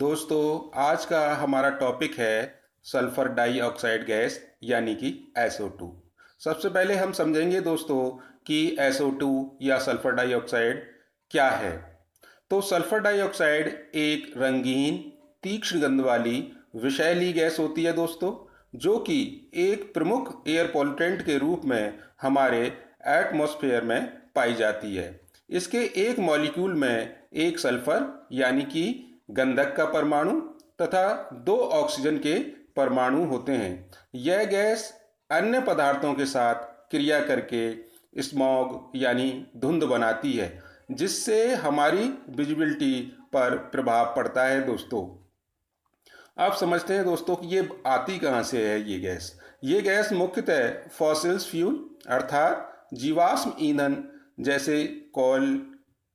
दोस्तों, आज का हमारा टॉपिक है सल्फर डाइऑक्साइड गैस यानी कि SO2। सबसे पहले हम समझेंगे दोस्तों कि SO2 या सल्फर डाइऑक्साइड क्या है। तो सल्फर डाइऑक्साइड एक रंगीन तीक्ष्ण गंध वाली विषैली गैस होती है दोस्तों, जो कि एक प्रमुख एयर पॉल्यूटेंट के रूप में हमारे एटमॉस्फेयर में पाई जाती है। इसके एक मॉलिक्यूल में एक सल्फर यानी कि गंधक का परमाणु तथा दो ऑक्सीजन के परमाणु होते हैं। यह गैस अन्य पदार्थों के साथ क्रिया करके स्मॉग यानी धुंध बनाती है, जिससे हमारी विजिबिलिटी पर प्रभाव पड़ता है दोस्तों। आप समझते हैं दोस्तों कि ये आती कहाँ से है। ये गैस मुख्यतः फॉसिल्स फ्यूल अर्थात जीवाश्म ईंधन जैसे कोल,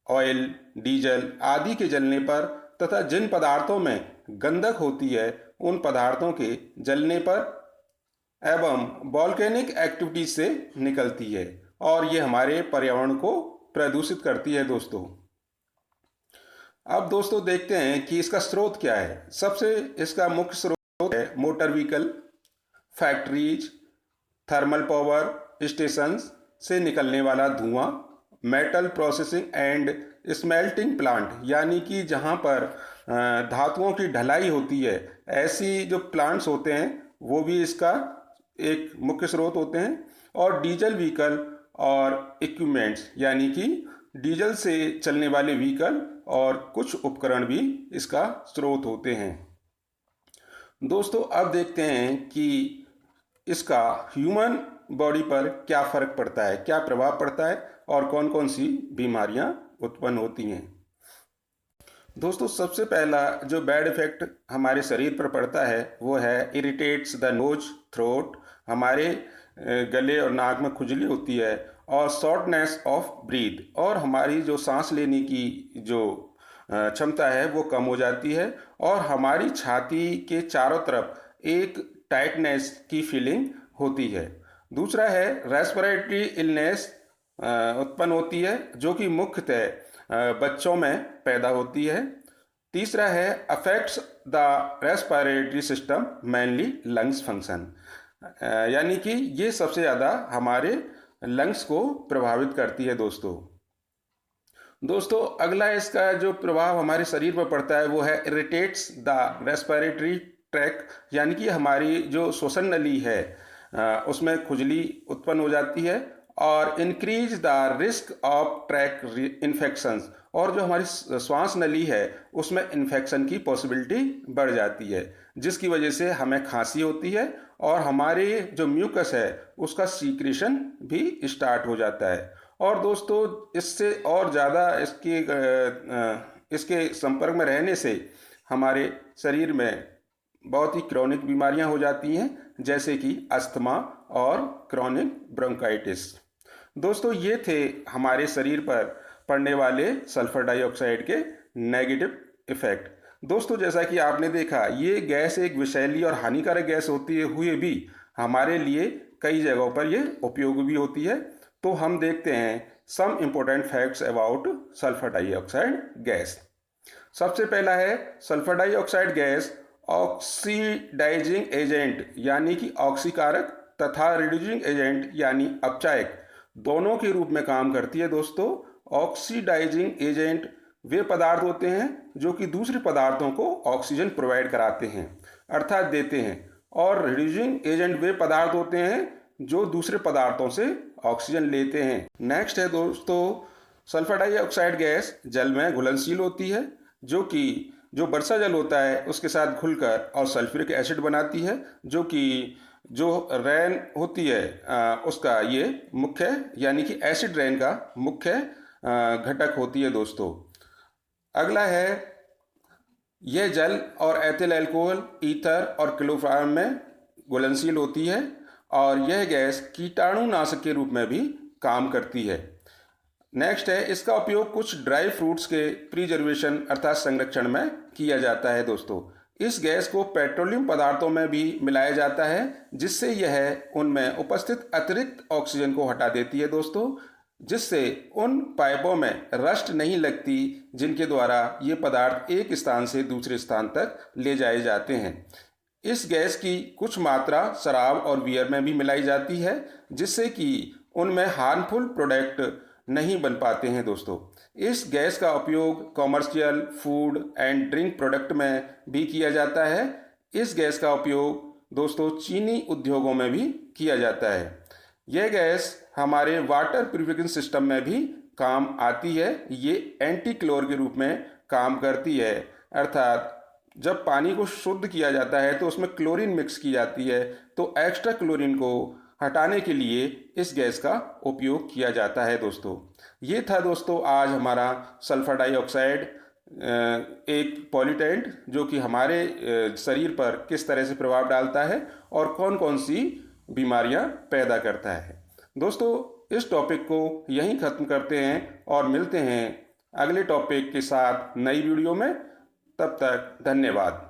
ऑयल, डीजल आदि के जलने पर तथा जिन पदार्थों में गंधक होती है उन पदार्थों के जलने पर एवं वॉल्केनिक एक्टिविटीज से निकलती है और ये हमारे पर्यावरण को प्रदूषित करती है दोस्तों। अब दोस्तों देखते हैं कि इसका स्रोत क्या है। सबसे इसका मुख्य स्रोत है motor vehicle, factories, thermal power stations से निकलने वाला धुआं, metal processing and smelting plant यानी कि जहां पर धातुओं की ढलाई होती है, ऐसी जो प्लांट्स होते हैं वो भी इसका एक मुख्य स्रोत होते हैं। और डीजल व्हीकल और इक्विपमेंट्स यानी कि डीजल से चलने वाले व्हीकल और कुछ उपकरण भी इसका स्रोत होते हैं। दोस्तों अब देखते हैं कि इसका ह्यूमन बॉडी पर क्या फ़र्क पड़ता है, क्या प्रभाव पड़ता है और कौन कौन सी बीमारियां उत्पन्न होती हैं। दोस्तों सबसे पहला जो बैड इफेक्ट हमारे शरीर पर पड़ता है वो है इरिटेट्स द नोज थ्रोट। हमारे गले और नाक में खुजली होती है और शॉर्टनेस ऑफ ब्रीथ, और हमारी जो सांस लेने की जो क्षमता है वो कम हो जाती है और हमारी छाती के चारों तरफ एक टाइटनेस की फीलिंग होती है। दूसरा है रेस्पिरेटरी इलनेस उत्पन्न होती है जो कि मुख्यतः बच्चों में पैदा होती है। तीसरा है affects the respiratory system mainly lungs function, यानी कि ये सबसे ज़्यादा हमारे लंग्स को प्रभावित करती है दोस्तों अगला इसका जो प्रभाव हमारे शरीर पर पड़ता है वो है इरिटेट्स द रेस्पिरेटरी ट्रैक, यानी कि हमारी जो श्वसन नली है उसमें खुजली उत्पन्न हो जाती है और increase the risk of track infections, और जो हमारी श्वास नली है उसमें इन्फेक्शन की पॉसिबिलिटी बढ़ जाती है, जिसकी वजह से हमें खांसी होती है और हमारे जो म्यूकस है उसका सीक्रेशन भी स्टार्ट हो जाता है। और दोस्तों इससे और ज़्यादा इसके संपर्क में रहने से हमारे शरीर में बहुत ही क्रॉनिक बीमारियां हो जाती हैं, जैसे कि अस्थमा और क्रॉनिक ब्रोंकाइटिस। दोस्तों ये थे हमारे शरीर पर पड़ने वाले सल्फर डाइऑक्साइड के नेगेटिव इफेक्ट। दोस्तों जैसा कि आपने देखा ये गैस एक विषैली और हानिकारक गैस होती हुए भी हमारे लिए कई जगहों पर ये उपयोगी भी होती है। तो हम देखते हैं some important facts about sulphur dioxide gas. सबसे पहला है sulphur dioxide gas oxidising agent यानी कि ऑक्सीकारक तथा रिड्यूसिंग एजेंट यानी अपचायक दोनों के रूप में काम करती है दोस्तों। ऑक्सीडाइजिंग एजेंट वे पदार्थ होते हैं जो कि दूसरे पदार्थों को ऑक्सीजन प्रोवाइड कराते हैं अर्थात देते हैं, और रिड्यूसिंग एजेंट वे पदार्थ होते हैं जो दूसरे पदार्थों से ऑक्सीजन लेते हैं। नेक्स्ट है दोस्तों सल्फर डाइऑक्साइड गैस जल में घुलनशील होती है, जो कि जो वर्षा जल होता है उसके साथ घुलकर और सल्फ्यूरिक एसिड बनाती है, जो कि जो रेन होती है उसका ये मुख्य यानी कि एसिड रेन का मुख्य घटक होती है दोस्तों। अगला है यह जल और एथिल अल्कोहल, ईथर और क्लोरोफॉर्म में घुलनशील होती है और यह गैस कीटाणुनाशक के रूप में भी काम करती है। नेक्स्ट है इसका उपयोग कुछ ड्राई फ्रूट्स के प्रिजर्वेशन अर्थात संरक्षण में किया जाता है दोस्तों। इस गैस को पेट्रोलियम पदार्थों में भी मिलाया जाता है, जिससे यह उनमें उपस्थित अतिरिक्त ऑक्सीजन को हटा देती है दोस्तों। जिससे उन पाइपों में रस्ट नहीं लगती जिनके द्वारा ये पदार्थ एक स्थान से दूसरे स्थान तक ले जाए जाते हैं। इस गैस की कुछ मात्रा शराब और बियर में भी मिलाई जाती है, जिससे कि उनमें हार्मफुल प्रोडक्ट नहीं बन पाते हैं दोस्तों। इस गैस का उपयोग commercial, food and drink product में भी किया जाता है। इस गैस का उपयोग दोस्तों चीनी उद्योगों में भी किया जाता है। यह गैस हमारे वाटर प्यूरिफिकेशन सिस्टम में भी काम आती है। ये एंटी क्लोर के रूप में काम करती है, अर्थात जब पानी को शुद्ध किया जाता है तो उसमें क्लोरीन मिक्स की जाती है, तो एक्स्ट्रा क्लोरीन को हटाने के लिए इस गैस का उपयोग किया जाता है दोस्तों। ये था दोस्तों आज हमारा सल्फर डाइऑक्साइड, एक पॉल्यूटेंट जो कि हमारे शरीर पर किस तरह से प्रभाव डालता है और कौन कौन सी बीमारियां पैदा करता है। दोस्तों इस टॉपिक को यहीं ख़त्म करते हैं और मिलते हैं अगले टॉपिक के साथ नई वीडियो में। तब तक धन्यवाद।